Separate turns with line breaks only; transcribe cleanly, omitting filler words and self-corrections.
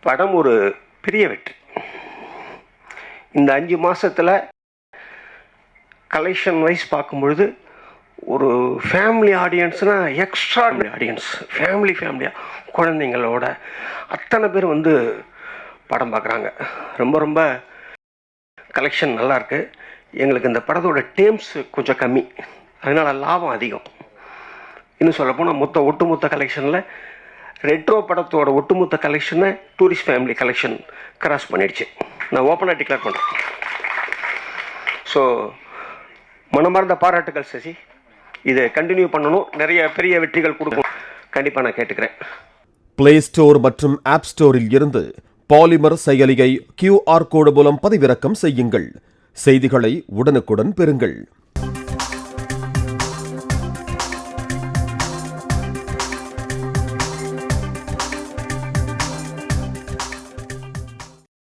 படம் ஒரு பெரிய வெற்றி. இந்த 5 மாதத்தில் கலெக்ஷன் வைஸ் பார்க்கும்பொழுது ஒரு ஃபேமிலி ஆடியன்ஸ்னால் எக்ஸ்ட்ராடினரி ஆடியன்ஸ். ஃபேமிலியாக குழந்தைங்களோட அத்தனை பேர் வந்து படம் பார்க்குறாங்க. ரொம்ப கலெக்ஷன் நல்லாயிருக்கு. எங்களுக்கு இந்த படத்தோட டேம்ஸ் கொஞ்சம் கம்மி, அதனால் லாபம் அதிகம். இன்னும் சொல்லப்போனால் ஒட்டுமொத்த கலெக்ஷனில் ரெட்ரோ படத்தோட ஒட்டுமொத்த கலெக்ஷனை டூரிஸ்ட் ஃபேமிலி கலெக்ஷன் கிராஸ் பண்ணிடுச்சு. நான் ஓப்பனாக டிக்ளேர் பண்ணுறேன். ஸோ மனமார்ந்த பாராட்டுகள் சசி. இதை கண்டினியூ பண்ணணும், நிறைய பெரிய வெற்றிகள் கொடுக்கும் கண்டிப்பாக நான் கேட்டுக்கிறேன்.
பிளே ஸ்டோர் மற்றும் ஆப் ஸ்டோரில் இருந்து பாலிமர் செயலியை QR கோடு மூலம் பதிவிறக்கம் செய்யுங்கள். செய்திகளை உடனுக்குடன் பெறுங்கள்.